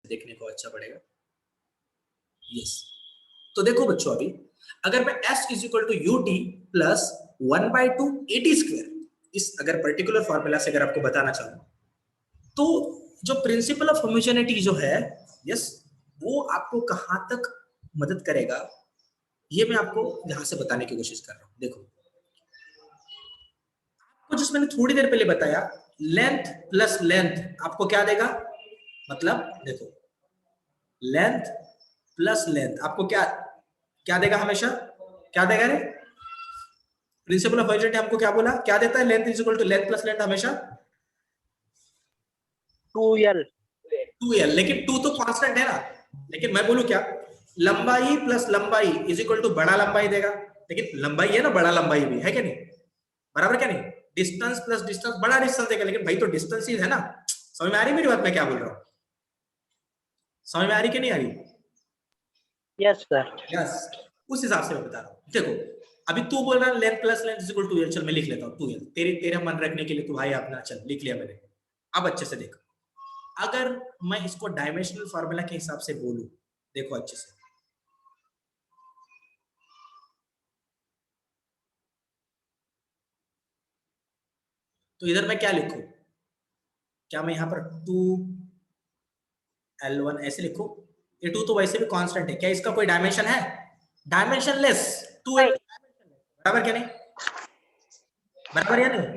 देखने को अच्छा पड़ेगा। यस, तो देखो बच्चों, अभी अगर मैं s is equal to u t plus 1/2 at square, इस अगर पर्टिकुलर फॉर्मूला से अगर आपको बताना चाहूँ, तो जो प्रिंसिपल ऑफ होमोजेनिटी जो है, यस, वो आपको कहां तक मदद करेगा, ये मैं आपको यहां से बताने की कोशिश कर रहा हूं। देखो, आपको जिस मैंने थोड़ी देर पहले बताया, लेंथ प्लस लेंथ आपको क्या देगा, मतलब देखो, लेंथ प्लस लेंथ आपको क्या क्या देगा, हमेशा क्या देगा रे? प्रिंसिपल ऑफ होमोजेनिटी हमको क्या बोला, क्या देता है? Length is equal to length plus length, हमेशा 2l। 2l, लेकिन 2 तो कांस्टेंट है ना, लेकिन मैं बोलूं क्या, लंबाई प्लस लंबाई इज इक्वल टू बड़ा लंबाई देगा, लेकिन लंबाई है ना, बड़ा लंबाई भी है क्या नहीं, बराबर क्या नहीं? डिस्टेंस प्लस डिस्टेंस बड़ा डिस्टेंस देगा, लेकिन भाई तो डिस्टेंस ही है ना। समझ में आ रही मेरी बात, मैं क्या बोल रहा हूँ? समझ में आ रही कि नहीं आ रही? Yes sir. यस, उस हिसाब से मैं बता रहा हूँ। देखो, अभी तू बोल रहा है length plus length is equal to 2l, चल मैं लिख लेता हूँ 2l, तेरे मन रखने के लिए तू भाई अपना, चल लिख लिया मैंने। अब अच्छे से देखो, अगर मैं इसको डायमेंशनल फार्मूला के हिसाब से बोलूं, देखो अच्छे से, तो इधर मैं क्या लिखूं? क्या मैं यहां पर 2l1 ऐसे लिखूं? ये 2 तो वैसे भी कांस्टेंट है, क्या इसका कोई डायमेंशन है? डायमेंशनलेस 2l, बराबर क्या नहीं? बराबर या नहीं?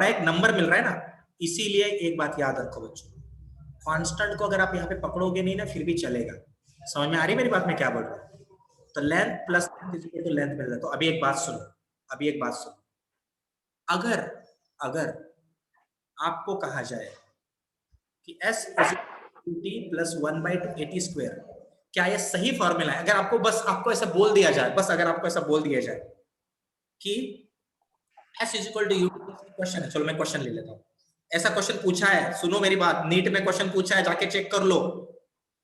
एक नंबर मिल रहा है ना, इसीलिए एक बात याद रखो बच्चों, कांस्टेंट को अगर आप यहाँ पे पकड़ोगे नहीं ना, फिर भी चलेगा। समझ में आ रही मेरी बात, मैं क्या बोल रहा हूँ? तो लेंथ प्लस लेंथ मिल रहा है। तो अभी एक बात सुनो, अभी एक बात सुनो, अगर अगर आपको कहा जाए कि s T plus 1/2 at square, क्या ये सही फॉर्मूला है? अगर आपको बस आपको ऐसा बोल दिया जाए, बस अगर आपको ऐसा बोल दिया जाए कि s is equal to u, question है, चलो मैं क्वेश्चन ले लेता हूँ, ऐसा क्वेश्चन पूछा है, सुनो मेरी बात, नीट में क्वेश्चन पूछा है, जाके चेक कर लो।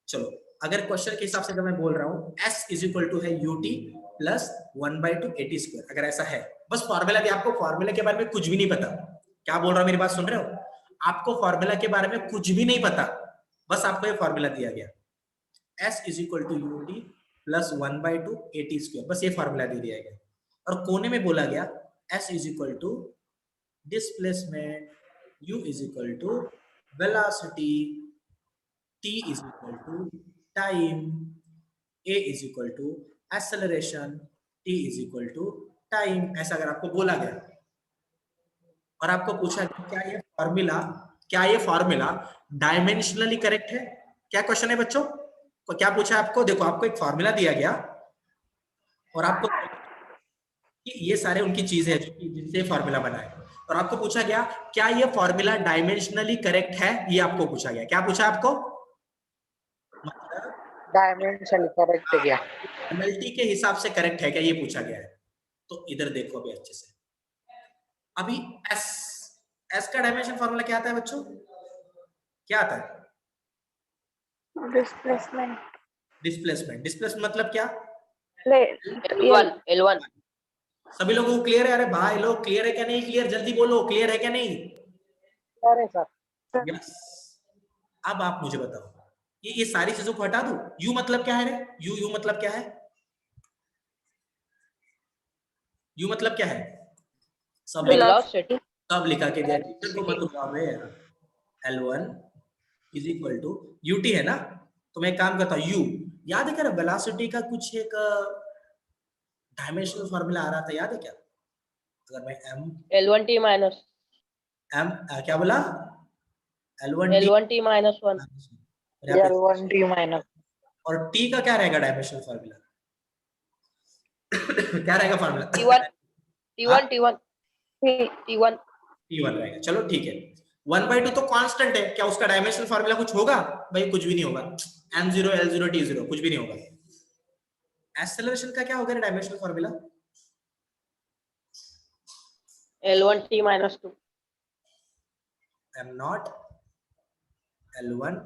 चलो, अगर क्वेश्चन के हिसाब से अगर मैं बोल रहा हूँ s इज इक्वल टू है ut प्लस 1/2 एटी स्क्वायर, अगर ऐसा है, बस फॉर्मूला दिया, आपको फॉर्मूला के बारे में कुछ भी नहीं पता, क्या बोल रहा हूँ मेरी बात सुन रहे हो? आपको फॉर्मूला के बारे में कुछ भी नहीं पता, बस आपको ये फॉर्मूला दिया गया, s is equal to ut plus 1/2 at square, बस ये फॉर्मूला दे दिया गया, और कोने में बोला गया s is equal to displacement, u is equal to velocity, t is equal to time, a is equal to acceleration, t is equal to time, ऐसा अगर आपको बोला गया और आपको पूछा कि क्या ये फॉर्मूला डायमेंशनली करेक्ट है? क्या क्वेश्चन है बच्चों? तो क्या पूछा आपको? देखो, आपको एक फॉर्मूला दिया गया और आपको कि ये सारे उनकी चीजें हैं जिनसे फॉर्मूला बना है, और आपको पूछा गया क्या ये फॉर्मूला डायमेंशनली करेक्ट है? ये आपको पूछा गया, क्या पूछा आपको? डायमेंशन करेक्ट है क्या? एमएलटी के हिसाब से करेक्ट है क्या, ये पूछा गया है। तो इधर देखो अभी अच्छे से, अभी एस का डायमेंशन फॉर्मूला क्या आता है बच्चों? क्या आता है? डिस्प्लेसमेंट। डिस्प्लेसमेंट मतलब क्या? L1। सभी लोगों को क्लियर है? अरे भाई लोग क्लियर है क्या नहीं? क्लियर, जल्दी बोलो, क्लियर है क्या नहीं? अरे सर। यस, अब आप मुझे बताओ, ये सारी चीजों को हटा दो, यू मतलब क्या है रे? यू मतलब क्या है? यू मतलब क्या है? सब लिखा के दिया, टीचर को मत उठाओ यार। L1 is equal to UT है ना, तो मैं एक काम करता हूँ, यू याद है क्या, वेलोसिटी का कुछ एक डायमेंशनल फॉर्मूला आ रहा था, याद है क्या? अगर मैं L1t माइनस क्या बोला? L1t माइनस 1 L1t माइनस, और टी का क्या रहेगा डायमेंशनल फॉर्मूला? क्या रहेगा फॉर्मूला? T1 रहेगा। चलो ठीक है, 1/2 तो कांस्टेंट है, क्या उसका डायमेंशनल फार्मूला कुछ होगा? भाई कुछ भी नहीं होगा, m0 l0 t0 कुछ भी नहीं होगा। एक्सेलरेशन का क्या होगा dimensional formula? L1t minus 2 m0 l1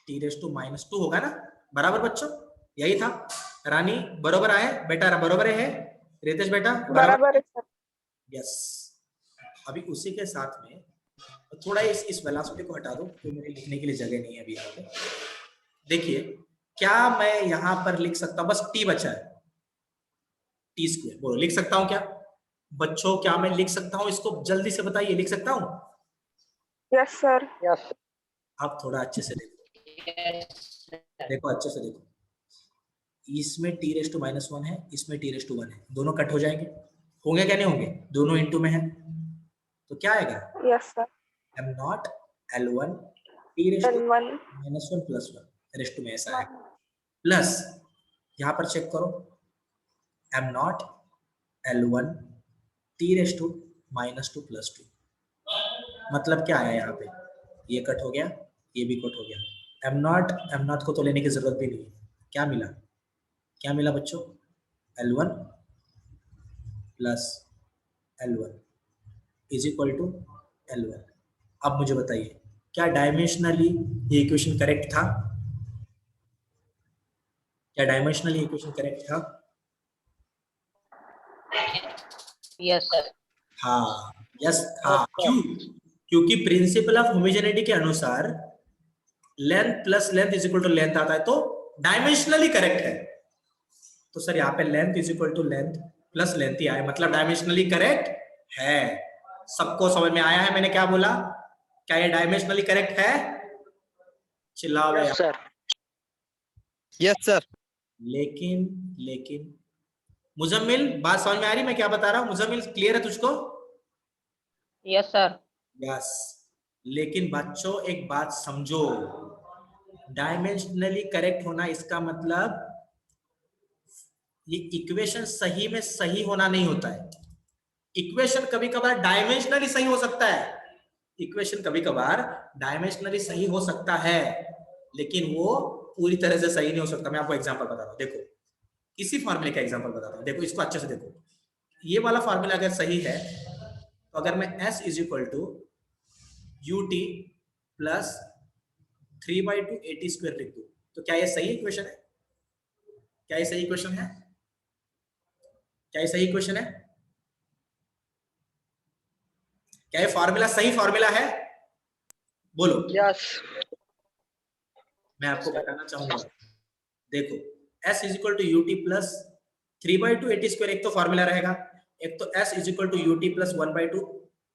t raise to -2 होगा ना, बराबर बच्चों? यही था। रानी बरोबर आए बेटा, बरोबर है रितेश बेटा? बराबर है सर। यस, अभी उसी के साथ में तो थोड़ा इस वेलोसिटी को हटा दो, क्योंकि मेरे लिखने के लिए जगह नहीं है अभी यहाँ पे। देखिए क्या मैं यहाँ पर लिख सकता हूँ, बस टी बचा है, टी स्क्वायर, बोलो लिख सकता हूँ क्या बच्चों? क्या मैं लिख सकता हूँ इसको? जल्दी से बताइए, लिख सकता हूँ? Yes sir. यस। आप थोड़ा अच्छे से देखो, देखो अच्छे से देखो, इसमें t रेस टू -1 है, इसमें t रेस टू 1 है, दोनों कट हो जाएंगे, होंगे क्या नहीं होंगे? दोनों इनटू में है, तो क्या आएगा? Yes sir. m not l1 t raise to L1 -1 + 1 raise to में ऐसा आएगा, प्लस यहाँ पर चेक करो m not l1 t raise to -2 + 2, मतलब क्या आया यहाँ पे? ये कट हो गया, ये भी कट हो गया, m नॉट को तो लेने की जरूरत भी नहीं है। क्या मिला? क्या मिला बच्चों? L1 + L1 is equal to L1। अब मुझे बताइए क्या डायमेंशनली ये इक्वेशन करेक्ट था? क्या डायमेंशनली इक्वेशन करेक्ट था? Yes sir. हाँ, यस था। क्यों? क्योंकि प्रिंसिपल ऑफ होमोजेनिटी के अनुसार length plus length is equal to length आता है, तो डायमेंशनली करेक्ट है। तो सर यहाँ पे length is equal to length plus length ही आया, मतलब डायमेंशनली करेक्ट है। सबको समझ में आया है मैंने क्या बोला? क्या ये डायमेंशनली करेक्ट है? चिल्लाओ भैया। Yes sir. Yes sir. लेकिन लेकिन मुजम्मिल, बात समझ में आ रही मैं क्या बता रहा हूँ? मुजम्मिल क्लियर है तुझको? Yes sir. यस। लेकिन बच्चों एक बात समझो, डायमेंशनली करेक्ट होना इसका मतलब ये इक्वेशन सही में सही होना नहीं होता है। इक्वेशन कभी कभार डायमेंशनली सही हो सकता है, इक्वेशन कभी कभार डायमेंशनली सही हो सकता है, लेकिन वो पूरी तरह से सही नहीं हो सकता। मैं आपको एग्जांपल बता रहा हूं, देखो इसी फॉर्मूले का एग्जांपल बता रहा हूं, देखो इसको अच्छे से देखो। ये वाला फॉर्मूला अगर सही है तो अगर मैं s is equal to ut plus 3/2 at square लिख दूं तो क्या ये सही इक्वेशन है? क्या ये सही इक्वेशन है? क्या ये सही इक्वेशन है? क्या ये फॉर्मूला सही फॉर्मूला है? बोलो। यस। मैं आपको बताना चाहूंगा, देखो s is equal to ut plus 3/2 at square एक तो फॉर्मूला रहेगा, एक तो s is equal to ut plus 1/2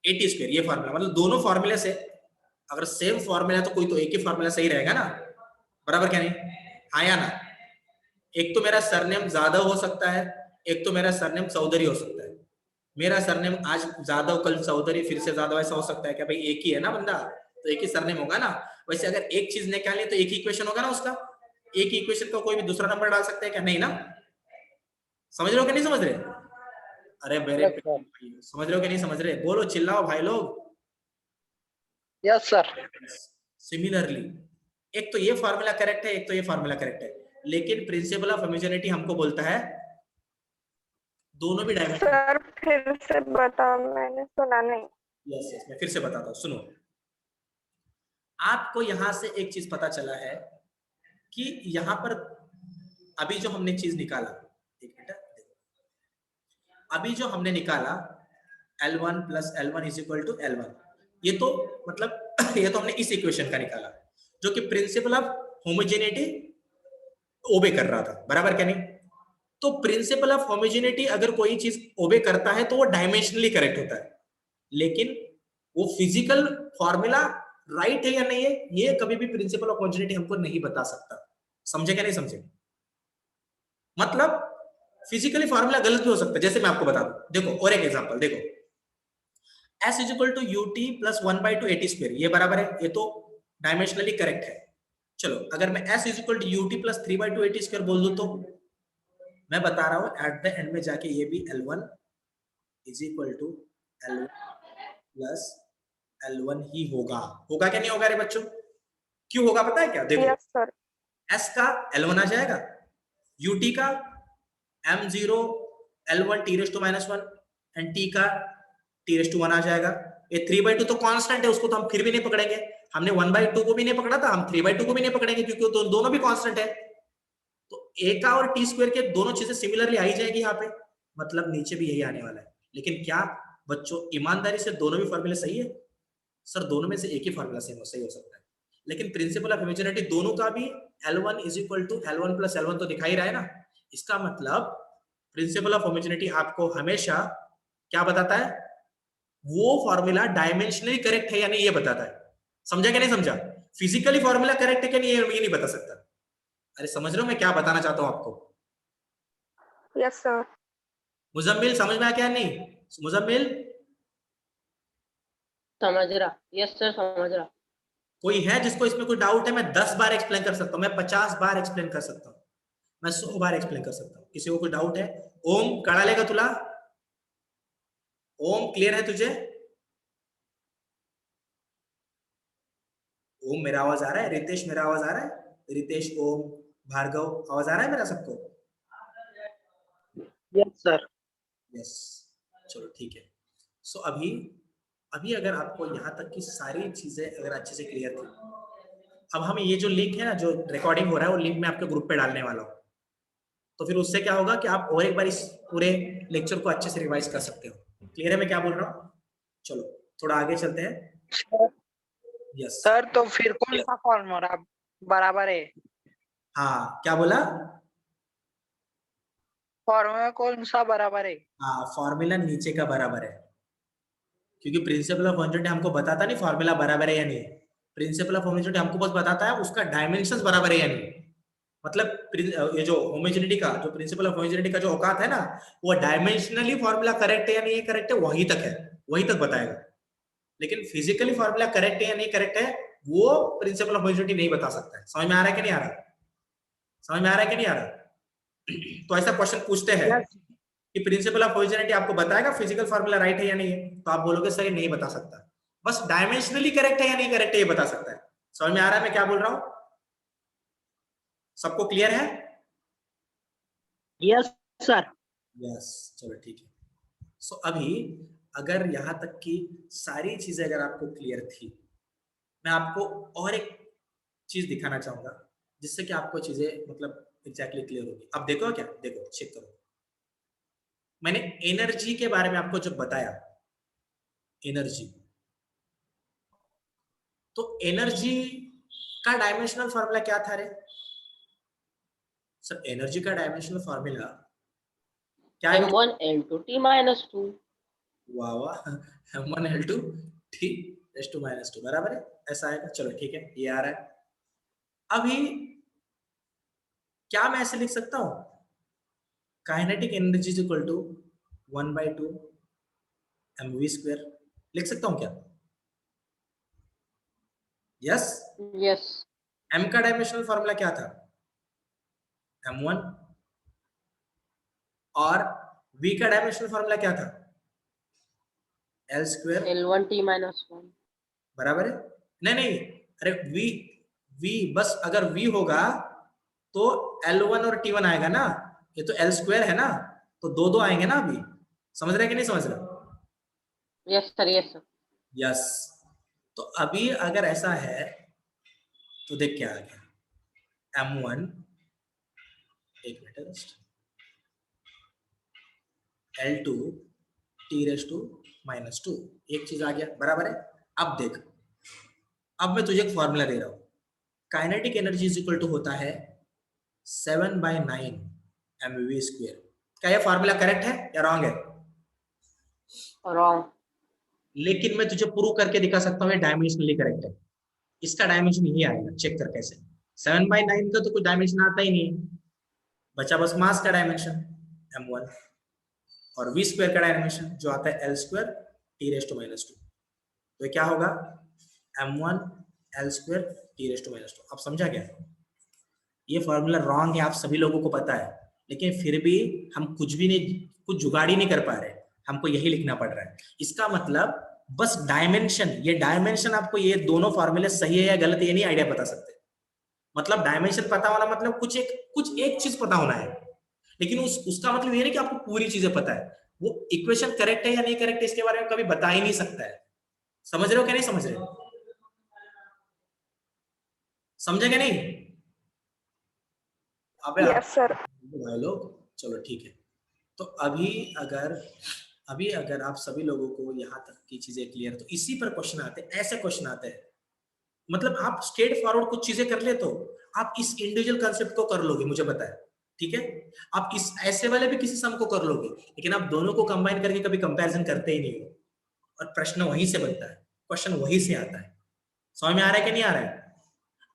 at square, ये फॉर्मूला, मतलब दोनों फॉर्मूले से अगर सेम फॉर्मूला तो कोई तो एक ही फॉर्मूला सही रहेगा ना, बराबर क्या नहीं? हाँ या ना? एक तो मेरा सरनेम जादव हो सकता है, एक तो मेरा सरनेम चौधरी हो सकता है। मेरा सरनेम आज जादव कल चौधरी फिर से जादव, ऐसा हो सकता है क्या भाई? एक ही है ना बंदा, तो एक ही सरनेम होगा ना। वैसे अगर एक चीज निकाले तो एक ही इक्वेशन होगा ना उसका, एक ही इक्वेशन का कोई भी दूसरा नंबर डाल सकते हैं क्या? नहीं ना। समझ रहे हो कि नहीं समझ रहे? अरे मेरे समझ रहे हो कि नहीं समझ रहे? बोलो, चिल्लाओ भाई लोग। Yes sir. सिमिलरली एक तो ये फॉर्मूला करेक्ट है, एक तो ये फॉर्मूला करेक्ट है, लेकिन प्रिंसिपल ऑफ होमोजेनिटी हमको बोलता है दोनों भी डायमेंशन। सर फिर से बताओ, मैंने सुना नहीं। यस यस, मैं फिर से बताता हूँ, सुनो। आपको यहां से एक चीज पता चला है कि यहां पर अभी जो हमने चीज निकाला, एक मिनट देखो, अभी जो हमने निकाला L1 plus L1 is equal to L1, ये तो मतलब ये तो हमने इस इक्वेशन का निकाला जो कि प्रिंसिपल ऑफ होमोजेनिटी ओबे कर रहा था, बराबर क्या नहीं? तो प्रिंसिपल ऑफ होमोजेनिटी अगर कोई चीज ओबे करता है तो वो डायमेंशनली करेक्ट होता है, लेकिन वो फिजिकल फॉर्मूला राइट है या नहीं है ये कभी भी प्रिंसिपल ऑफ होमोजेनिटी हमको नहीं बता सकता। समझे क्या नहीं समझे? मतलब फिजिकली फॉर्मूला गलत भी हो सकता है, जैसे मैं आपको बता दूं, देखो और एक एग्जांपल देखो, s is equal to ut plus 1/2 at square, ये बराबर है, ये तो डायमेंशनली करेक्ट है। चलो अगर मैं s is equal to ut plus 3/2 at square बोल दूं तो मैं बता रहा हूं एट द एंड में जाके ये भी L1 is equal to L1 plus L1 ही होगा। होगा क्या नहीं होगा रे बच्चों? क्यों होगा पता है क्या? देखो यस सर। s का L1 आ जाएगा, ut का m0 L1 t raise to -1 and t का t रेस टू 1 आ जाएगा। ये 3/2 तो कांस्टेंट है, उसको तो हम फिर भी नहीं पकड़ेंगे, हमने 1/2 को भी नहीं पकड़ा था, हम 3/2 को भी नहीं पकड़ेंगे क्योंकि वो दोनों भी कांस्टेंट है। तो a का और t स्क्वायर के दोनों चीजें सिमिलरली आई जाएगी यहाँ पे, मतलब नीचे भी यही आने वाला है। लेकिन क्या बच्चों ईमानदारी से दोनों भी फॉर्मूले सही है? सर दोनों में से एक ही फॉर्मूला सही हो सकता है, लेकिन प्रिंसिपल ऑफ होमोजेनिटी दोनों का भी L1 is equal to L1 plus L1 तो दिखाई रहा है ना। इसका मतलब प्रिंसिपल ऑफ होमोजेनिटी आपको हमेशा क्या बताता है, वो फॉर्मूला डायमेंशनली करेक्ट है या नहीं ये बताता है। समझा कि नहीं समझा? फिजिकली फॉर्मूला करेक्ट है कि नहीं ये नहीं बता सकता। अरे समझ रहे हो मैं क्या बताना चाहता हूं आपको? Yes, sir. मुजम्मिल समझ में आया क्या नहीं? मुजम्मिल समझ रहा। यस सर, समझ रहा। कोई है जिसको इसमें कोई डाउट है? मैं 10 बार एक्सप्लेन कर सकता हूं, मैं 50 बार एक्सप्लेन कर सकता हूं, मैं 100 बार एक्सप्लेन कर सकता हूं। किसी को कोई डाउट है? ओम कड़ा लेगा तुला? ओम क्लियर है तुझे? ओम मेरा आवाज आ रहा है? रितेश मेरा आवाज आ रहा है? रितेश, ओम, भार्गव आवाज आ रहा है मेरा सबको? Yes sir. यस, चलो ठीक है। सो अभी अभी अगर आपको यहाँ तक की सारी चीजें अगर अच्छे से क्लियर थी, अब हम ये जो लिंक है ना, जो रिकॉर्डिंग हो रहा है वो लिंक मैं आपके ग्रुप पे डालने वाला हूँ। तो फिर उससे क्या होगा कि आप और एक बार इस पूरे लेक्चर को अच्छे से रिवाइज कर सकते हो। क्लियर है मैं क्या बोल रहा हूँ? चलो थोड़ा आगे चलते हैं। यस सर तो फिर कौन सा फॉर्मूला बराबर है? हाँ, क्या बोला? फॉर्मूला कौन सा बराबर है? हाँ, फॉर्मूला नीचे का बराबर है, क्योंकि प्रिंसिपल ऑफ होमोजेनिटी हमको बताता नहीं फॉर्मूला बराबर है या नहीं। प्रिंसिपल ऑफ होमोजेनिटी हमको बस बताता है उसका डायमेंशंस बराबर है या नहीं। मतलब ये जो होमोजेनिटी का जो प्रिंसिपल ऑफ होमोजेनिटी का जो औकात है ना, वो डायमेंशनली फॉर्मूला करेक्ट है या नहीं करेक्ट है वहीं तक है, वहीं तक बताएगा। लेकिन फिजिकली फॉर्मूला करेक्ट है या नहीं करेक्ट है वो प्रिंसिपल ऑफ होमोजेनिटी नहीं बता सकता है। समझ में आ रहा है कि नहीं आ रहा? समझ में आ रहा है कि नहीं आ रहा? तो ऐसा क्वेश्चन पूछते हैं कि प्रिंसिपल ऑफ होमोजेनिटी आपको बताएगा फिजिकल फॉर्मूला राइट है या नहीं है, तो आप बोलोगे सर ये नहीं बता सकता, बस डायमेंशनली करेक्ट है या नहीं करेक्ट है ये बता सकता है। समझ में आ रहा है मैं क्या बोल रहा हूं? सबको क्लियर है? Yes sir. यस, चलो ठीक है। सो अभी अगर यहां तक की सारी चीजें अगर आपको क्लियर थी, मैं आपको और एक चीज दिखाना चाहूंगा जिससे कि आपको चीजें मतलब एग्जैक्टली क्लियर होगी। अब देखो क्या, देखो चेक करो, मैंने एनर्जी के बारे में आपको जब बताया, एनर्जी, तो एनर्जी का डायमेंशनल फॉर्मूला क्या था रे? सर एनर्जी का डायमेंशनल फॉर्मूला क्या है? M1 L2 T minus 2। वाह वाह, m1 l2 t s2 minus 2 बराबर है, ऐसा आएगा। चलो ठीक है, ये आ रहा है। अभी क्या मैं ऐसे लिख सकता हूं, kinetic energy is equal to 1/2 mv square, लिख सकता हूं क्या? यस। यस। m का डायमेंशनल फॉर्मूला क्या था? m1। और v का डायमेंशनल फॉर्मूला क्या था? l square L1 T minus 1। बराबर है। नहीं नहीं, अरे v, v बस अगर v होगा तो L1 और T1 आएगा ना, ये तो L स्क्वायर है ना, तो दो दो आएंगे ना अभी। समझ रहे कि नहीं समझ रहे? Yes sir, yes sir. Yes. तो अभी अगर ऐसा है तो देख क्या आ गया, M1, एक मिनट, L2 T⁻², एक चीज आ गया बराबर है। अब देख, अब मैं तुझे एक फॉर्मूला दे रहा हूं, kinetic energy is equal to होता है 7/9 mv स्क्वायर। क्या ये फॉर्मूला करेक्ट है या रॉन्ग है? रॉन्ग। लेकिन मैं तुझे प्रूव करके दिखा सकता हूँ ये डायमेंशनली करेक्ट है। इसका डायमेंशन ये आएगा, चेक कर कैसे। 7/9 का तो कोई डायमेंशन आता ही नहीं है, बचा बस मास का डायमेंशन m1 और v स्क्वायर का डायमेंशन जो आता है l² T⁻²। तो क्या होगा, m1 l² T⁻²। अब समझा क्या? ये फॉर्मूला रॉन्ग है, आप सभी लोगों को पता है, लेकिन फिर भी हम कुछ भी नहीं, कुछ जुगाड़ ही नहीं कर पा रहे, हमको यही लिखना पड़ रहा है। इसका मतलब बस डायमेंशन, ये डायमेंशन आपको ये दोनों फॉर्मूले सही है या गलत ये नहीं आइडिया बता सकते। मतलब डायमेंशन पता होना मतलब कुछ एक चीज पता होना है, लेकिन उसका मतलब ये नहीं कि आपको पूरी चीजें पता है। वो इक्वेशन करेक्ट है या नहीं करेक्ट है इसके बारे में कभी बता ही नहीं सकता है। समझ रहे हो क्या नहीं समझ रहे हो? समझे क्या नहीं? अबे Yes, sir. भाई लोग, चलो ठीक है। तो अभी अगर अभी अगर आप सभी लोगों को यहाँ तक की चीजें क्लियर, तो इसी पर क्वेश्चन आते हैं, ऐसे क्वेश्चन आते हैं। मतलब आप स्ट्रेट फॉरवर्ड कुछ चीजें कर ले तो आप इस इंडिविजुअल कंसेप्ट को कर लोगे, मुझे पता है, ठीक है। आप इस ऐसे वाले भी किसी सम को कर लोगे, लेकिन आप दोनों को कंबाइन करके कभी कंपैरिजन करते ही नहीं हो, और प्रश्न वहीं से बनता है, क्वेश्चन वहीं से आता है। समझ में आ रहा है कि नहीं आ रहा है?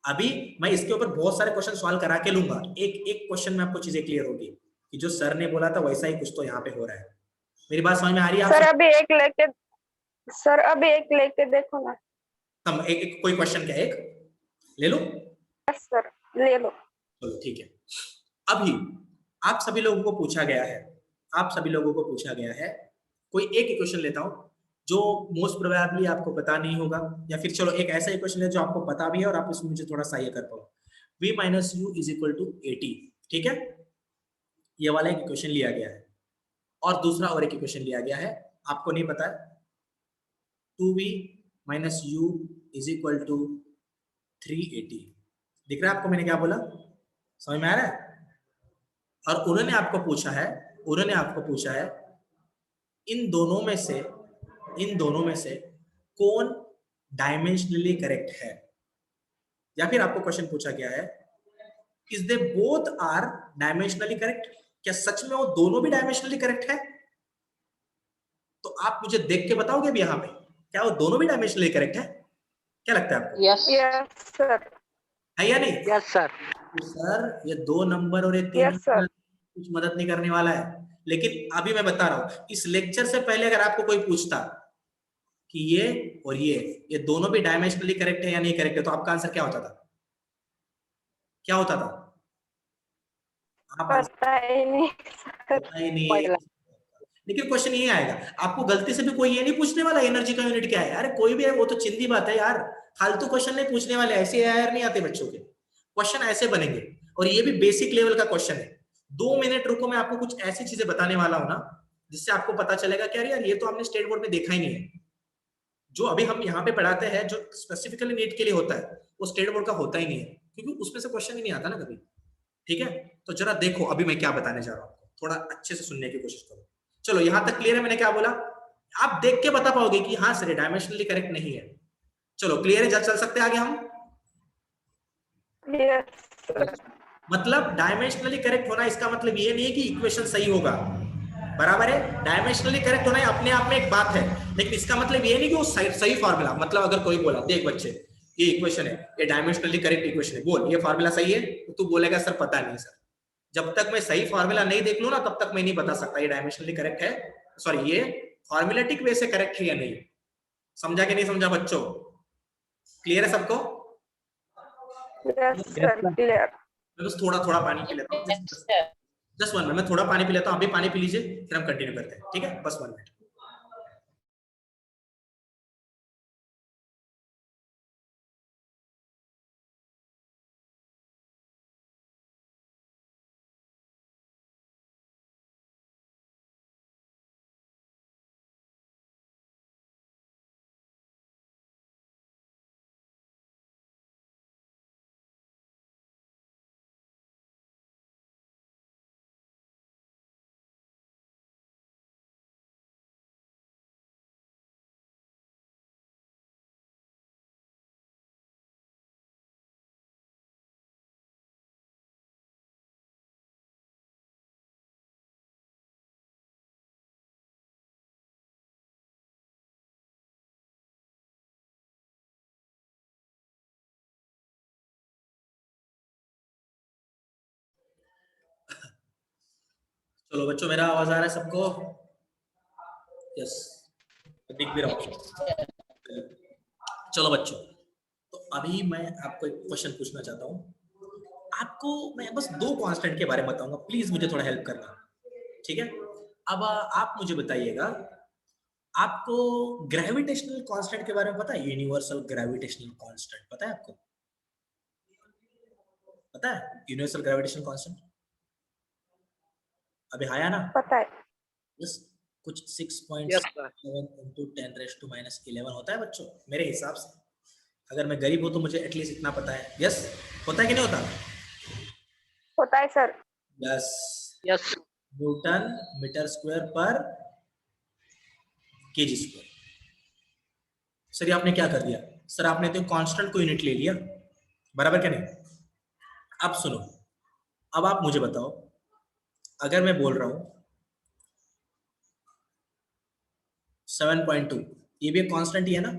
अभी मैं इसके ऊपर बहुत सारे क्वेश्चन सॉल्व करा के लूंगा, एक एक क्वेश्चन में आपको चीजें क्लियर होगी कि जो सर ने बोला था वैसा ही कुछ तो यहाँ पे हो रहा है। मेरी बात समझ में आ रही है? सर अभी एक लेके देखो ना। एक कोई क्वेश्चन क्या एक ले लो? यस सर, ले लो। चलो ठीक है। अभी आप सभी लोगों को पूछा गया है, कोई एक इक्वेशन लेता हूं जो मोस्ट प्रोबेबली आपको पता नहीं होगा, या फिर चलो एक ऐसा इक्वेशन है जो आपको पता भी है और आप इसमें मुझे थोड़ा सा ये कर पाओ। v minus u is equal to 80, ठीक है। ये वाला एक इक्वेशन लिया गया है, और दूसरा और एक इक्वेशन लिया गया है, आपको नहीं पता है। 2v minus u is equal to 380। दिख रहा है आपको मैंने क्या बोला? समझ में आ रहा है? और उन्होंने आपको पूछा है इन दोनों में से कौन डायमेंशनली करेक्ट है, या फिर आपको क्वेश्चन पूछा गया है is they both are dimensionally correct, क्या सच में वो दोनों भी डायमेंशनली करेक्ट है? तो आप मुझे देख के बताओगे भी यहाँ पे क्या वो दोनों भी डायमेंशनली करेक्ट है? क्या लगता है आपको? Yes yes sir. है या नहीं? Yes sir. तो सर ये 2 नंबर और ये 3 Yes, sir. नंबर कुछ मदद नहीं करने वाला है, लेकिन अभी मैं बता रहा हूं, इस लेक्चर से पहले अगर आपको कोई पूछता कि ये और ये दोनों भी डायमेंशनली करेक्ट है या नहीं करेक्ट है, तो आपका आंसर क्या होता था? क्या होता था? आप आंसर पता ही नहीं सर। पता ही नहीं। लेकिन क्वेश्चन ये आएगा, आपको गलती से भी कोई ये नहीं पूछने वाला एनर्जी का यूनिट क्या है। अरे कोई भी है, वो तो चिंदी बात है यार, फालतू क्वेश्चन नहीं पूछने वाले, ऐसे यार नहीं आते बच्चों के क्वेश्चन, ऐसे बनेंगे। और ये भी बेसिक लेवल का क्वेश्चन है। 2 मिनट रुको, मैं आपको कुछ ऐसी चीजें बताने वाला हूं ना जिससे आपको पता चलेगा कि यार ये तो हमने स्टेट बोर्ड में देखा ही नहीं है। जो अभी हम यहाँ पे पढ़ाते हैं जो स्पेसिफिकली नीट के लिए होता है, वो स्टेट बोर्ड का होता ही नहीं है, क्योंकि उसमें से क्वेश्चन ही नहीं आता ना कभी। ठीक है, तो जरा देखो अभी मैं क्या बताने जा रहा हूँ, थोड़ा अच्छे से सुनने की कोशिश करो। चलो यहाँ तक क्लियर है? मैंने क्या बोला आप देख के बता पाओगे कि हाँ सर डायमेंशनली करेक्ट नहीं है। चलो क्लियर है? चल सकते आगे हम? Yes sir. मतलब डायमेंशनली करेक्ट होना इसका मतलब ये नहीं है कि इक्वेशन सही होगा, बराबर है। डायमेंशनली करेक्ट होना अपने आप में एक बात है, लेकिन इसका मतलब ये नहीं कि वो सही फार्मूला। मतलब अगर कोई बोला देख बच्चे ये इक्वेशन है, ये डायमेंशनली करेक्ट इक्वेशन है, बोल ये फार्मूला सही है, तो तू बोलेगा सर पता नहीं सर। जब तक मैं सही फार्मूला नहीं देख लूं ना तब तक मैं नहीं बता सकता ये डायमेंशनली करेक्ट है, सॉरी ये फॉर्मुलेटिक वे से करेक्ट है या नहीं। समझा कि नहीं समझा बच्चों? क्लियर है सबको? Yes sir, clear. मैं बस थोड़ा थोड़ा पानी पी लेता हूँ, जस्ट 1 मिनट, मैं थोड़ा पानी पी लेता हूँ, अभी पानी पी लीजिए फिर हम कंटिन्यू करते हैं, ठीक है? बस 1 मिनट। चलो बच्चों मेरा आवाज आ रहा है सबको? यस, दिख भी रहा हूँ। चलो बच्चों, तो अभी मैं आपको एक क्वेश्चन पूछना चाहता हूँ। आपको मैं बस 2 कांस्टेंट के बारे में बताऊंगा, प्लीज मुझे थोड़ा हेल्प करना, ठीक है? अब आप मुझे बताइएगा, आपको ग्रेविटेशनल कांस्टेंट के बारे में पता है? यूनिवर्सल ग्रेविटेशनल कांस्टेंट पता है आपको? पता है यूनिवर्सल ग्रेविटेशनल कांस्टेंट? अभी आया ना? पता है। यस, कुछ 6.7 यस सर। into 10⁻11 होता है बच्चों मेरे हिसाब से। अगर मैं गरीब हूं तो मुझे एटलीस्ट इतना पता है। यस, होता है कि नहीं होता? होता है sir. Yes, yes newton metre square पर केजी स्क्वायर। सर ये आपने क्या कर दिया? सर आपने तो कांस्टेंट को यूनिट ले लिया, बराबर क्या नहीं? अब सुनो, अब आप मुझे बताओ, अगर मैं बोल रहा हूं 7.2, ये भी एक कांस्टेंट ही है ना,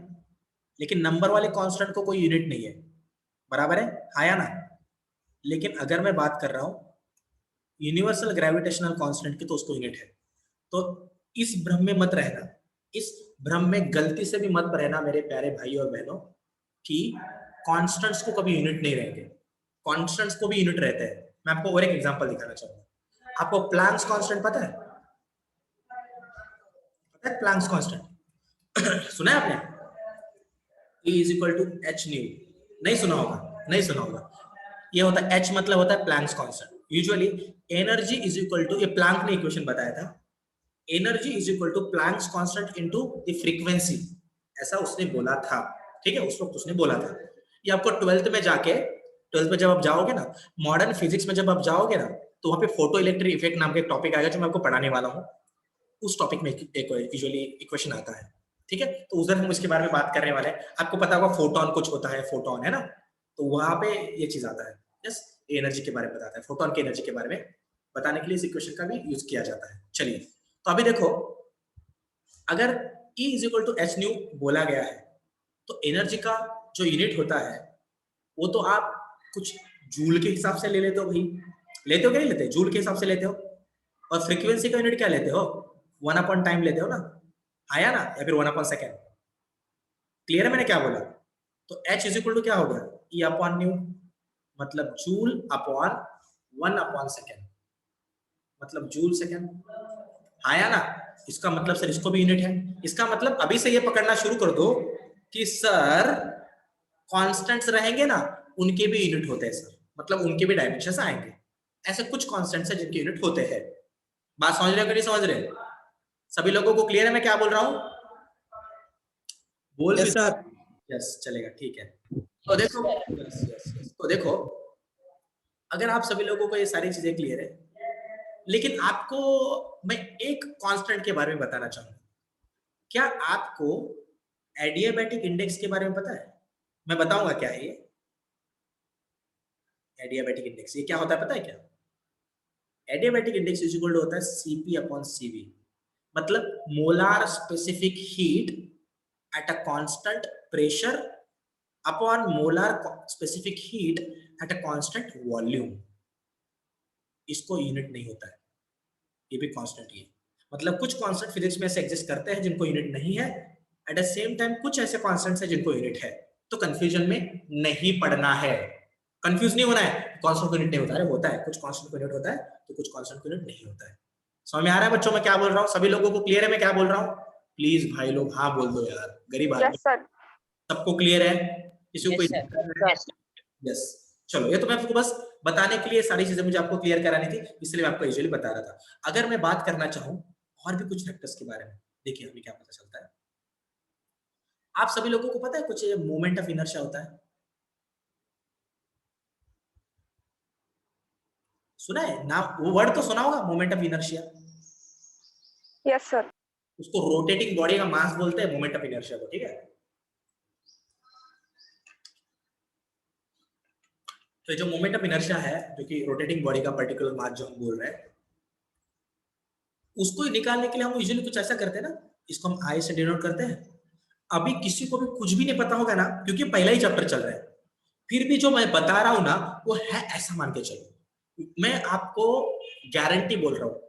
लेकिन नंबर वाले कांस्टेंट को कोई यूनिट नहीं है, बराबर है, आया ना? लेकिन अगर मैं बात कर रहा हूं यूनिवर्सल ग्रेविटेशनल कांस्टेंट की, तो उसको यूनिट है। तो इस भ्रम में मत रहना, इस भ्रम में गलती से भी मत रहना मेरे प्यारे भाई और बहनों, कि कांस्टेंट्स को कभी यूनिट नहीं रहेंगे, कांस्टेंट्स को भी यूनिट रहते हैं। मैं आपको और एक एग्जांपल दिखाना चाहूंगा। आपको प्लैंक्स कांस्टेंट पता है? पता है प्लैंक्स कांस्टेंट? सुना है आपने? E is equal to H nu, नहीं सुना होगा, नहीं सुना होगा। ये होता है H, मतलब होता है Planck's constant. Usually energy is equal to, ये प्लैंक ने इक्वेशन बताया था, energy is equal to Planck's constant into the frequency, ऐसा उसने बोला था, ठीक है? उस वक्त उसने बोला था। ये आपको 12th में जाके, 12th में जब आप जाओगे ना, मॉडर्न फिजिक्स में जब आप जाओगे ना, तो वहां पे फोटो इलेक्ट्रिक इफेक्ट नाम का एक टॉपिक आएगा जो मैं आपको पढ़ाने वाला हूँ। उस टॉपिक में एक यूजुअली इक्वेशन आता है, ठीक है? तो उधर हम इसके बारे में बात करने वाले हैं। आपको पता होगा फोटोन कुछ होता है, फोटोन है ना, तो वहां पे ये चीज आता है। यस, एनर्जी के बारे में बताता है, फोटोन की एनर्जी के बारे में बताने के लिए इस इक्वेशन का भी यूज किया जाता है। चलिए, तो अभी देखो, अगर E is equal to H nu बोला गया है, तो एनर्जी का जो यूनिट होता है वो तो आप कुछ जूल के हिसाब से ले लेते हो भाई, लेते हो क्या नहीं लेते? जूल के हिसाब से लेते हो। और फ्रीक्वेंसी का यूनिट क्या लेते हो? 1 अपॉन टाइम लेते हो ना, आया ना, या फिर 1 अपॉन सेकेंड। क्लियर है मैंने क्या बोला? तो H इज इक्वल टू क्या हो गया? E अपॉन न्यू, मतलब जूल अपॉन 1 अपॉन सेकेंड, मतलब जूल सेकेंड, आया ना? इसका मतलब सर इसको भी यूनिट है। इसका मतलब अभी से ये पकड़ना शुरू कर दो कि सर कांस्टेंट्स रहेंगे ना, उनके भी यूनिट होते हैं सर, मतलब उनके भी डायमेंशंस आएंगे। ऐसे कुछ कांस्टेंट्स हैं जिनके यूनिट होते हैं। बात समझ रहे हो कि नहीं समझ रहे? सभी लोगों को क्लियर है मैं क्या बोल रहा हूं? बोल Yes, sir. यस, चलेगा, ठीक है। तो देखो, यस यस यस, तो देखो, अगर आप सभी लोगों को ये सारी चीजें क्लियर है, लेकिन आपको मैं एक कांस्टेंट के बारे में बताना चाहूंगा। क्या आपको एडियाबैटिक इंडेक्स के बारे में पता है? मैं बताऊंगा क्या है ये एडियाबैटिक इंडेक्स। ये क्या होता है पता है क्या? Adiabatic index is equal to होता है Cp अपॉन Cv, मतलब molar specific heat at a constant pressure upon molar specific heat at a constant volume. इसको यूनिट नहीं होता है, ये भी कांस्टेंट ही है। मतलब कुछ कांस्टेंट फिजिक्स में ऐसे एग्जिस्ट करते हैं जिनको यूनिट नहीं है, एट द सेम टाइम कुछ ऐसे कांस्टेंट्स हैं जिनको यूनिट है। तो कंफ्यूजन में नहीं पड़ना है, कंफ्यूज नहीं होना है। कांस्टेंट को यूनिट नहीं होता है, होता है कुछ कांस्टेंट को यूनिट होता है, तो कुछ कांस्टेंट को यूनिट नहीं होता है। समझ में आ रहा है बच्चों मैं क्या बोल रहा हूँ? सभी लोगों को क्लियर है मैं क्या बोल रहा हूँ? प्लीज भाई लोग हाँ बोल दो यार, गरीब आदमी। Yes sir. सबको क्लियर है? किसी को Yes, कोई sir. दिक्कत है? Yes. यस, चलो, ये तो मैं आपको बस बताने के लिए सारी चीजें मुझे आपको क्लियर करानी थी, इसलिए मैं आपको यूजुअली बता रहा था। अगर मैं बात करना चाहूँ और भी कुछ फैक्टर्स के बारे में, देखिए हमें क्या पता चलता है। आप सभी लोगों को पता है कुछ मोमेंट ऑफ इनर्शिया होता है, सुना है ना? वो वर्ड तो सुना होगा, moment of inertia. Yes sir. उसको रोटेटिंग बॉडी का मास बोलते हैं, मोमेंट ऑफ इनर्शिया को, ठीक है? तो जो मोमेंट ऑफ इनर्शिया है, जो कि रोटेटिंग बॉडी का पर्टिकुलर मास जो हम बोल रहे हैं, उसको निकालने के लिए हम यूजुअली कुछ ऐसा करते हैं ना, इसको हम आई से डिनोट करते हैं। अभी किसी को भी कुछ भी नहीं पता होगा ना, क्योंकि पहला ही चैप्टर चल रहा है, फिर भी जो मैं बता रहा हूं ना वो है ऐसा मान के चलो। मैं आपको गारंटी बोल रहा हूँ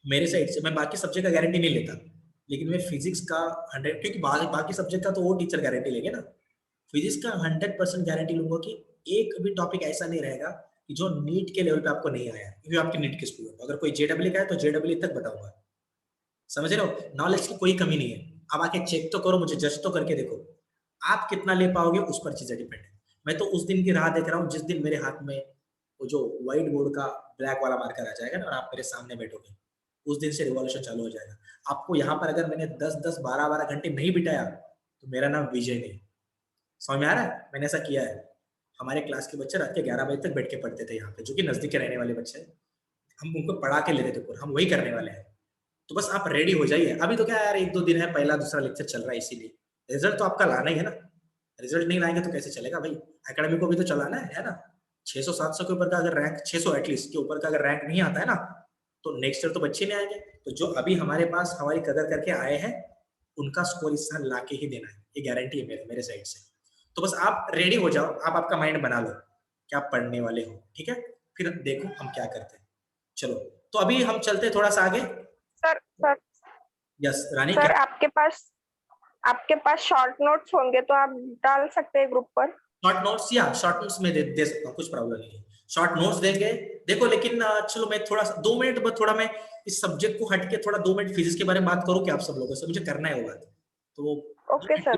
मेरे साइड से, मैं बाकी सब्जेक्ट का गारंटी नहीं लेता, लेकिन मैं फिजिक्स का 100, क्योंकि बाकी सब्जेक्ट का तो वो टीचर गारंटी लेंगे ना, फिजिक्स का 100% गारंटी लूंगा कि एक भी टॉपिक ऐसा नहीं रहेगा कि जो नीट के लेवल पे आपको नहीं आया, क्योंकि आपके नीट के स्टूडेंट, अगर कोई जेडब्ल्यू का है तो जेडब्ल्यू तक बताऊंगा। समझ रहे हो? नॉलेज की कोई कमी नहीं है। अब आके चेक तो करो, मुझे जज तो करके देखो, आप कितना ले पाओगे उस पर चीजें डिपेंड है। मैं तो उस दिन की राह देख रहा हूँ जिस दिन मेरे हाथ में वो जो व्हाइट बोर्ड का ब्लैक वाला मार्कर आ जाएगा ना, और आप मेरे सामने बैठोगे, उस दिन से रिवॉल्यूशन चालू हो जाएगा। आपको यहाँ पर अगर मैंने 10-10, 12-12 घंटे नहीं बिताया तो मेरा नाम विजय नहीं। समझ में आ रहा है? मैंने ऐसा किया है। हमारे क्लास के बच्चे रात के 11 बजे तक बैठ के पढ़ते थे यहाँ पे, जो कि नजदीक के रहने वाले बच्चे, हम उनको पढ़ा के लेते थे पूरा, हम वही करने वाले हैं। तो बस आप रेडी हो जाइए। अभी तो क्या यार, 1-2 दिन है, पहला दूसरा लेक्चर चल रहा है, इसीलिए रिजल्ट तो आपका लाना ही है ना। रिजल्ट नहीं लाएंगे तो कैसे चलेगा भाई, एकेडमी को भी तो चलाना है ना। 600-700 के ऊपर का अगर रैंक, 600 एटलीस्ट के ऊपर का अगर रैंक नहीं आता है ना, तो नेक्स्ट ईयर तो बच्चे नहीं आएंगे। तो जो अभी हमारे पास हमारी कदर करके आए हैं, उनका स्कोर इस साल ला के ही देना है, ये गारंटी है मेरे साइड से। तो बस आप रेडी हो जाओ, आप आपका माइंड बना लो कि आप पढ़ने वाले हो, ठीक है। फिर देखो हम क्या करते हैं। चलो, तो अभी हम चलते हैं थोड़ा सा आगे। सर सर यस रानी, सर, क्या? आपके पास शॉर्ट नोट्स होंगे तो आप डाल सकते हैं ग्रुप पर। शॉर्ट नोट्स, या शॉर्ट नोट्स में दे सकता हूँ, कुछ प्रॉब्लम नहीं है। शॉर्ट नोट्स देंगे। देखो लेकिन चलो मैं थोड़ा सा 2 मिनट बाद, थोड़ा मैं इस सब्जेक्ट को हट के थोड़ा 2 मिनट फिजिक्स के बारे में बात करूँ कि आप सब लोगों से, मुझे करना है वो बात। तो ओके सर।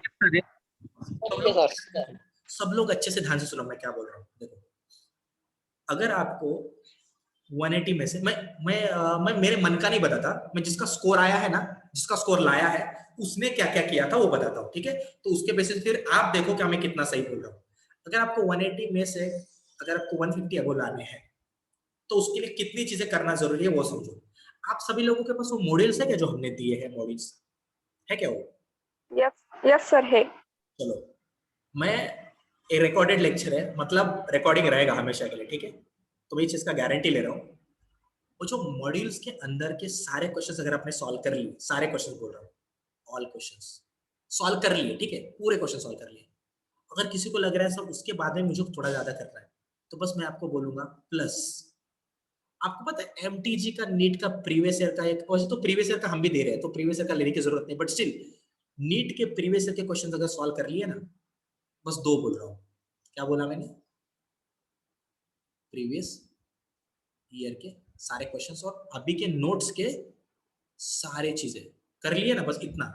Okay sir. सब लोग अच्छे से ध्यान से सुनो मैं क्या बोल रहा हूँ। देखो, अगर आपको 180 में से मैं मेरे मन का नहीं बताता, मैं जिसका स्कोर आया है ना, जिसका स्कोर लाया है, उसने क्या क्या किया था वो बताता हूँ, ठीक है। तो उसके बेसिस फिर आप देखो कि मैं कितना सही बोल रहा हूँ। अगर आपको 180 में से अगर आपको 150 अबो लाने हैं, तो उसके लिए कितनी चीजें करना जरूरी है वो समझो। आप सभी लोगों के पास वो मॉड्यूल्स है क्या जो हमने दिए हैं, मॉड्यूल्स है क्या वो? यस यस सर है। चलो, मैं एक रिकॉर्डेड लेक्चर है, मतलब रिकॉर्डिंग रहेगा हमेशा के लिए, ठीक है। तो मैं इस चीज का गारंटी ले रहा हूँ, वो जो मॉड्यूल्स के अंदर के सारे क्वेश्चंस अगर आपने सॉल्व कर लिए, सारे क्वेश्चंस बोल रहा हूँ, ऑल क्वेश्चंस सॉल्व कर लिए, ठीक है, पूरे क्वेश्चन सॉल्व कर लिए। अगर किसी को लग रहा है सर उसके बाद में मुझे थोड़ा ज्यादा करना है, तो बस मैं आपको बोलूंगा प्लस। आपको पता है एमटीजी का नीट का प्रीवियस ईयर का एक, वैसे तो प्रीवियस ईयर का हम भी दे रहे हैं, तो प्रीवियस ईयर का लेने की जरूरत नहीं, बट स्टिल नीट के प्रीवियस ईयर के क्वेश्चन अगर सॉल्व कर लिए ना, बस 2 बोल रहा हूँ। क्या बोला मैंने? प्रीवियस ईयर के सारे क्वेश्चंस और अभी के नोट्स के सारे चीजें कर लिए ना, बस इतना।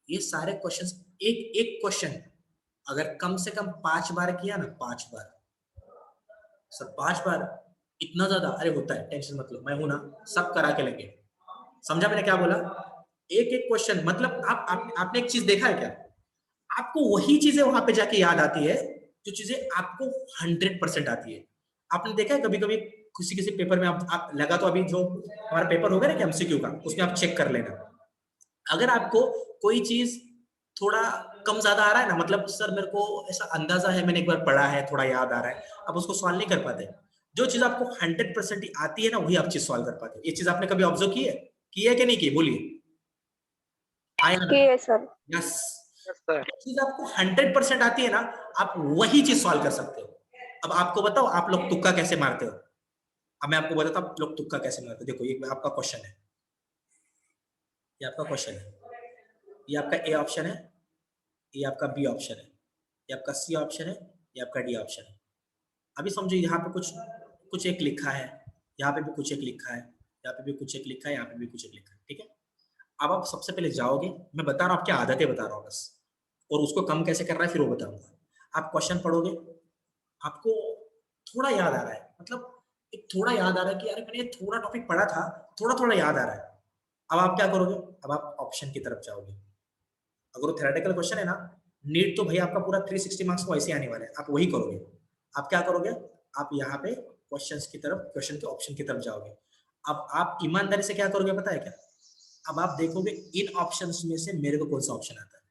ये सारे क्वेश्चंस, एक एक क्वेश्चन अगर कम से कम 5 बार किया ना, 5 बार सर, 5 बार इतना ज्यादा, अरे होता है, टेंशन मत लो, मैं हूं ना, सब करा के लेंगे। समझा मैंने क्या बोला? एक एक क्वेश्चन, मतलब आपने एक चीज देखा है क्या, आपको वही चीजें वहां पे जाके याद आती है जो चीजें आपको 100% आती है। आपने देखा है कभी कभी किसी किसी पेपर में आप लगा, तो अभी जो हमारा पेपर होगा ना कि एमसीक्यू का, उसमें आप चेक कर लेना। अगर आपको कोई चीज थोड़ा कम ज्यादा आ रहा है ना, मतलब सर मेरे को ऐसा अंदाजा है, मैंने एक बार पढ़ा है, थोड़ा याद आ रहा है, आप उसको सॉल्व नहीं कर पाते। जो चीज आपको 100% आती है ना, वही आप चीज सॉल्व कर पाते हो। ये चीज आपने कभी ऑब्जर्व की है कि नहीं की? बोलिए, आया ना? की है सर। यस। Yes, sir. जो चीज आपको 100% आती है ना, आप वही चीज सॉल्व कर सकते हो। अब आपको बताओ, आप लोग तुक्का कैसे मारते हो? अब मैं आपको बताता हूँ आप लोग तुक्का कैसे मारते हो। देखो, ये आपका क्वेश्चन है, ये आपका क्वेश्चन है, ये आपका ए ऑप्शन है, ये आपका बी ऑप्शन है, ये आपका सी ऑप्शन है, ये आपका डी ऑप्शन है। अभी समझो, यहाँ पे कुछ कुछ एक लिखा है, यहाँ पे भी कुछ एक लिखा है, यहाँ पे भी कुछ एक लिखा है, यहाँ पे भी कुछ एक लिखा है, ठीक है। अब आप सबसे पहले जाओगे, मैं बता रहा हूँ आपकी आदतें बता रहा हूँ बस, और उसको कम कैसे करना है फिर वो बताऊंगा। आप क्वेश्चन पढ़ोगे, आपको थोड़ा याद आ रहा है, मतलब एक थोड़ा याद आ रहा है कि यार मैंने ये थोड़ा टॉपिक पढ़ा था, थोड़ा थोड़ा याद आ रहा है। अब आप क्या करोगे? अब आप ऑप्शन की तरफ जाओगे। अगर वो थ्योरेटिकल क्वेश्चन है ना, नीट तो भाई आपका पूरा 360 मार्क्स को ऐसे आने वाले हैं, आप वही करोगे। आप क्या करोगे? आप यहाँ पे क्वेश्चंस की तरफ, क्वेश्चन के ऑप्शन की तरफ जाओगे। अब आप ईमानदारी से क्या करोगे पता है क्या? अब आप देखोगे इन ऑप्शंस में से मेरे को कौन सा ऑप्शन आता है।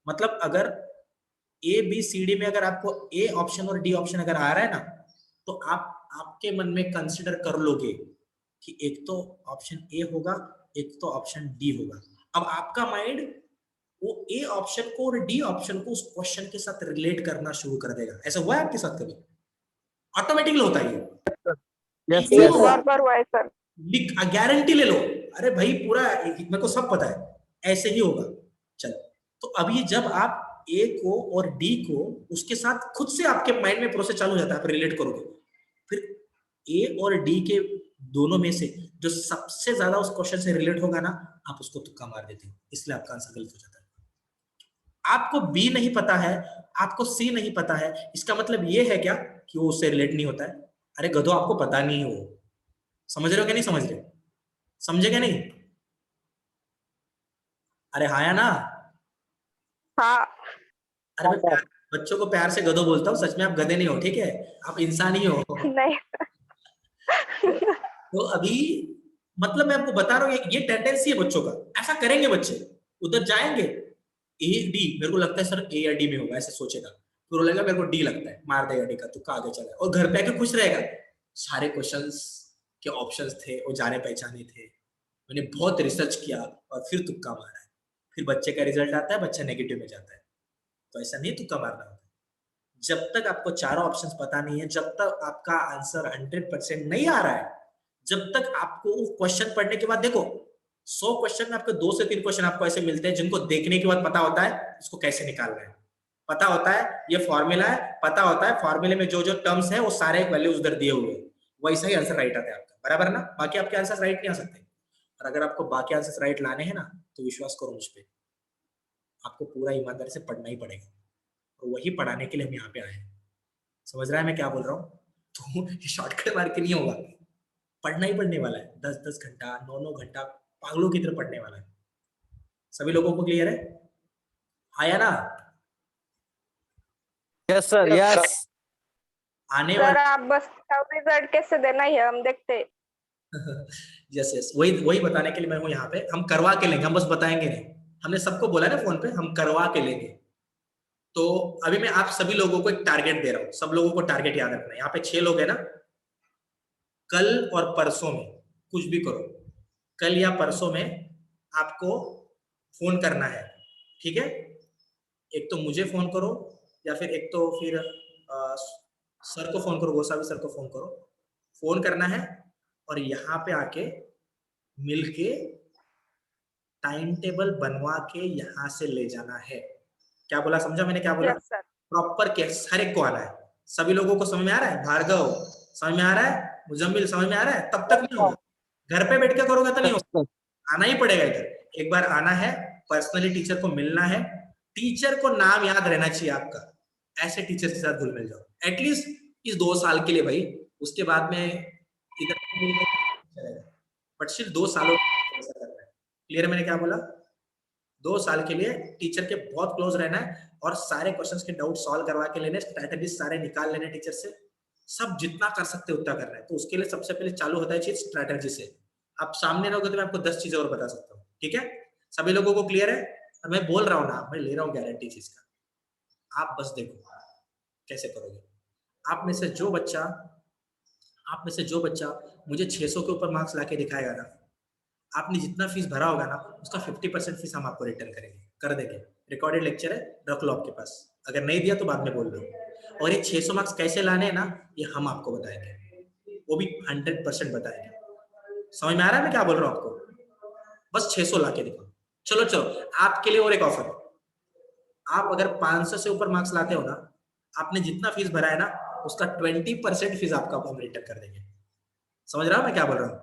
मतलब अगर ए बी सी डी में अगर आपको ए ऑप्शन और डी ऑप्शन अगर आ रहा है ना, तो आप आपके मन में कंसिडर कर लोगे कि एक तो ऑप्शन ए होगा, एक तो ऑप्शन डी होगा। अब आपका माइंड वो ए ऑप्शन को और डी ऑप्शन को उस क्वेश्चन के साथ रिलेट करना शुरू कर देगा। ऐसा हुआ है आपके साथ कभी? ऑटोमेटिकली होता है ये। Yes, easy sir. होगा, बहुत बार हुआ है सर। गारंटी ले लो। अरे भाई पूरा मेरे को सब पता है, ऐसे ही होगा। चलो, तो अभी जब आप ए को और डी को उसके साथ खुद से आपके माइंड में प्रोसेस चालू हो जाता है, आप रिलेट करोगे, फिर ए और डी के दोनों में से जो सबसे ज्यादा उस क्वेश्चन से रिलेट होगा ना, आप उसको तुक्का मार देते हो, इसलिए आपका आंसर गलत हो जाता है। आपको बी नहीं पता है, आपको सी नहीं पता है, इसका मतलब ये है क्या कि वो उससे रिलेट नहीं होता है? अरे गधो, आपको पता नहीं है वो। समझ रहे हो क्या नहीं समझ रहे? समझे क्या नहीं? अरे हाँ या ना? हाँ अरे मैं बच्चों को प्यार से गधो बोलता हूँ, सच में आप गधे नहीं हो, ठीक है, आप इंसान ही हो। नहीं तो अभी मतलब मैं आपको बता रहा हूँ ये टेंडेंसी है बच्चों का, ऐसा करेंगे बच्चे, उधर जाएंगे ए डी, मेरे को लगता है सर ए या डी में होगा, ऐसे सोचेगा, फिर वो लगेगा मेरे को डी लगता है, मार देगा डी का तुक्का, आगे चला और घर पे आके खुश रहेगा, सारे क्वेश्चंस के ऑप्शंस थे वो जाने पहचाने थे, मैंने बहुत रिसर्च किया और फिर तुक्का मारा है, फिर बच्चे का रिजल्ट आता है, बच्चा नेगेटिव में जाता है। तो ऐसा नहीं तुक्का मारना होता, जब तक आपको चारों ऑप्शंस पता नहीं है, जब तक आपका आंसर 100% नहीं आ रहा है, जब तक आपको क्वेश्चन पढ़ने के बाद देखो 100 क्वेश्चन में आपको 2 से 3 क्वेश्चन आपको ऐसे मिलते हैं जिनको देखने के बाद पता होता है इसको कैसे निकालना है, पता होता है ये फॉर्मूला है, पता होता है फॉर्मूले में जो जो टर्म्स है वो सारे वैल्यूज उधर दिए हुए हैं, वैसा ही आंसर राइट आता है आपका, बराबर ना? बाकी आपके आंसर राइट नहीं आ सकते, और अगर आपको बाकी आंसर राइट लाने हैं ना तो विश्वास करो मुझ पे, आपको पूरा ईमानदारी से पढ़ना ही पड़ेगा, और वही पढ़ाने के लिए हम यहाँ पे आए हैं। समझ रहा है मैं क्या बोल रहा हूँ? तो ये शॉर्टकट मार के नहीं होगा, पढ़ना ही पढ़ने वाला है, 10-10 घंटा 9-9 घंटा पागलों की तरह पढ़ने वाला है। सभी लोगों को क्लियर है? आया ना? Yes sir, yes. आने सर वाला आप बस रिजल्ट कैसे देना ही है हम देखते हैं। यस यस, वही वही बताने के लिए मैं हूँ यहाँ पे, हम करवा के लेंगे, हम बस बताएंगे नहीं, हमने सबको बोला ना फोन पे हम करवा के लेंगे। तो अभी मैं आप सभी लोगों को एक टारगेट दे रहा हूँ, सब लोगों को टारगेट याद रखना है, यहाँ पे 6 लोग है ना, कल और परसों में कुछ भी करो, कल या परसों में आपको फोन करना है, ठीक है? एक तो मुझे फोन करो या फिर एक तो फिर सर को फोन करो, गोसावी सर को फोन करो, फोन करना है और यहाँ पे आके मिलके टाइम टेबल बनवा के यहाँ से ले जाना है। क्या बोला, समझा मैंने क्या बोला? Yes sir. प्रॉपर केस हर एक को आना है, सभी लोगों को समझ में आ रहा है? भार्गव समझ में आ रहा है? मुजम्मिल समझ में आ रहा है? तब तक नहीं होगा, घर पे बैठ के करोगे तो नहीं होगा, आना ही पड़ेगा इधर, एक बार आना है, पर्सनली टीचर को मिलना है, टीचर को नाम याद रहना चाहिए आपका, ऐसे टीचर के साथ घुल मिल जाओ एटलीस्ट इस 2 साल के लिए भाई, उसके बाद में इधर चलेगा, बट सिर्फ 2 सालों ऐसा करना है। क्लियर है मैंने क्या बोला? 2 साल के लिए टीचर के बहुत क्लोज रहना है और सारे क्वेश्चंस के डाउट सॉल्व करवा के लेने, स्ट्रेटेजी सारे निकाल लेने टीचर से, सब जितना कर सकते उतना करना है। तो उसके लिए सबसे पहले चालू होता है चीज स्ट्रेटेजी से, आप सामने रहोगे तो मैं आपको 10 चीजें और बता सकता हूँ, ठीक है? सभी लोगों को क्लियर है? और मैं बोल रहा हूँ ना, मैं ले रहा हूँ गारंटी चीज का, आप बस देखो कैसे करोगे। आप में से जो बच्चा मुझे 600 के ऊपर मार्क्स लाके दिखाएगा ना, आपने जितना फीस भरा होगा ना उसका 50% फीस हम आपको रिटर्न करेंगे, कर देंगे, रिकॉर्डेड लेक्चर है, रख लो आपके पास, अगर नहीं दिया तो बाद में बोल दो। और ये 600 मार्क्स कैसे लाने हैं ना, ये हम आपको बताएंगे, वो भी 100% बताएंगे। समझ में आ रहा है मैं क्या बोल रहा हूँ आपको? बस 600 लाके दिखाओ। चलो चलो, आपके लिए और एक ऑफर, आप अगर 500 से ऊपर मार्क्स लाते हो ना, आपने जितना फीस भरा है ना उसका 20% फीस आपका हम रिटर्न कर देंगे। समझ रहा हूँ मैं क्या बोल रहा हूँ?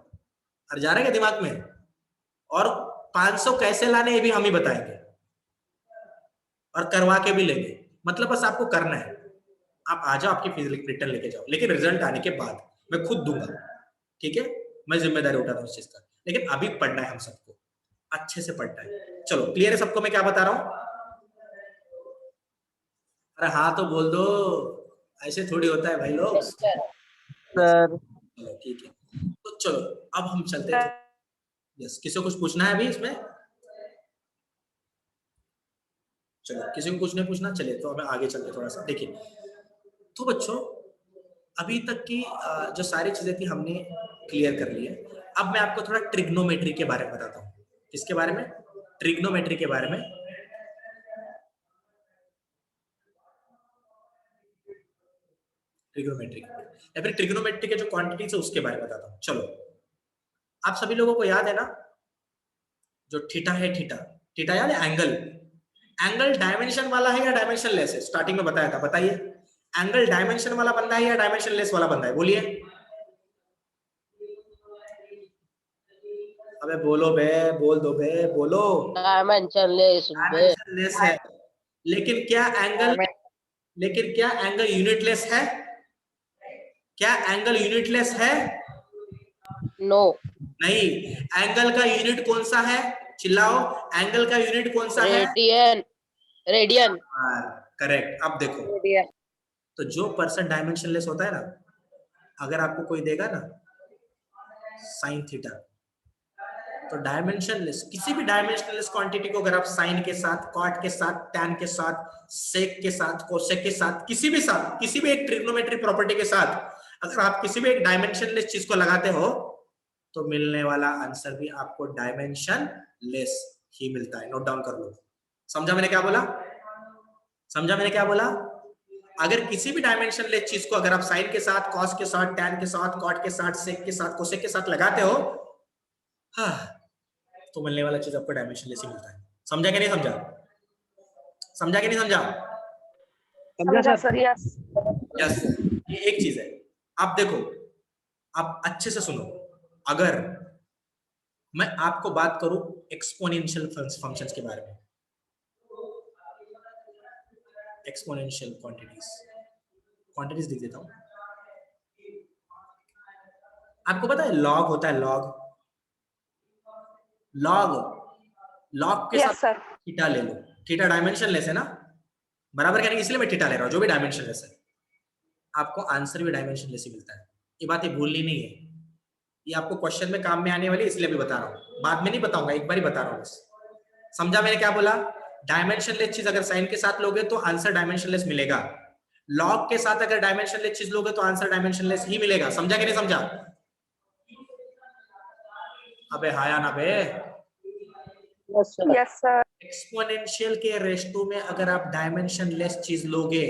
और जा रहा है दिमाग में? और 500 कैसे लाने ये भी हम ही बताएंगे और करवा के भी लेंगे, मतलब बस आपको करना है, आप आ जाओ, आपकी फीस रिटर्न लेके जाओ, लेकिन रिजल्ट आने के बाद मैं खुद दूंगा, ठीक है? मैं जिम्मेदारी उठा रहा हूँ इस चीज का, लेकिन अभी पढ़ना है हम सबको, अच्छे से पढ़ना है। चलो क्लियर है सबको मैं क्या बता रहा हूँ? अरे हाँ तो बोल दो, ऐसे थोड़ी होता है भाई लोग। Yes sir. सर चलो ठीक है, तो चलो अब हम चलते हैं। यस, किसी को कुछ पूछना है अभी इसमें? चलो किसी को कुछ नहीं पूछना, चलिए तो हमें आगे चलते थोड़ा सा। देखिए तो बच्चों, अभी तक की जो सारी चीजें थी हमने क्लियर कर ली है। अब मैं आपको थोड़ा ट्रिग्नोमेट्री के बारे में बताता हूँ। किसके बारे में? ट्रिग्नोमेट्री के बारे में। ट्रिग्नोमेट्री या फिर ट्रिग्नोमेट्री के जो क्वांटिटीज है उसके बारे में बताता हूँ। चलो, आप सभी लोगों को याद है ना, जो थीटा है, थीटा याद है? एंगल, एंगल डायमेंशन वाला है या डायमेंशन लेस है? स्टार्टिंग में बताया था, बताइए। एंगल डायमेंशन वाला बंदा है या डायमेंशन लेस वाला बंदा है? बोलिए। अबे बोलो बे, बोल दो बे, बोलो। डायमेंशन लेस बे। डायमेंशन लेस है, लेकिन क्या एंगल यूनिटलेस है? क्या एंगल यूनिटलेस है? नो। नहीं। एंगल का यूनिट कौन सा है? चिल्लाओ, एंगल का यूनिट कौन सा है? रेडियन। रेडियन। करेक्ट। अब देखो, रेडियन। तो जो पर्सन डायमेंशनलेस होता है ना, अगर आपको कोई देगा ना साइन थीटा। तो डायमेंशनलेस, किसी भी डायमेंशनलेस क्वांटिटी को अगर आप साइन के साथ, कॉट के साथ, टैन के साथ, सेक के साथ, कोसेक के साथ, किसी भी एक ट्रिग्नोमेट्री प्रॉपर्टी के साथ अगर आप किसी भी एक डायमेंशनलेस चीज को लगाते हो तो मिलने वाला आंसर भी आपको डायमेंशनलेस ही मिलता है। नोट डाउन कर लो। समझा मैंने क्या बोला? समझा मैंने क्या बोला? अगर किसी भी डायमेंशनलेस चीज को अगर आप साइन के साथ, कॉस के साथ, टैन के साथ, कॉट के साथ, सेक के साथ, कोसेक के साथ लगाते हो, हाँ, तो मिलने वाला चीज आपको डायमेंशनलेस ही मिलता है। समझा कि नहीं समझा? समझा कि नहीं समझा? समझा सर। Yes yes. ये एक चीज है। आप देखो, आप अच्छे से सुनो। अगर मैं आपको बात करूं एक्सपोनेंशियल फंक्शंस के बारे में, एक्सपोनेंशियल क्वांटिटीज लिख देता हूं। आपको पता है लॉग होता है, लॉग के यस साथ सर। थीटा ले लो। थीटा डायमेंशनलेस है ना, बराबर क्या नहीं, इसलिए मैं थीटा ले रहा हूं। जो भी डायमेंशनलेस है आपको आंसर भी डायमेंशनलेस ही मिलता है। ये बात भूलनी नहीं है, ये आपको क्वेश्चन में काम में आने वाली है, इसलिए भी बता रहा हूं। बाद में नहीं बताऊंगा, एक बार ही बता रहा हूं बस। समझा मैंने क्या बोला? डायमेंशनलेस चीज अगर साइन के साथ लोगे तो आंसर डायमेंशनलेस मिलेगा। लॉग के साथ अगर डायमेंशनलेस चीज लोगे तो आंसर डायमेंशनलेस ही मिलेगा। समझा कि नहीं समझा? अबे हाँ या ना बे? Yes, sir. Yes sir. Exponential के रेशो में अगर आप डायमेंशनलेस चीज लोगे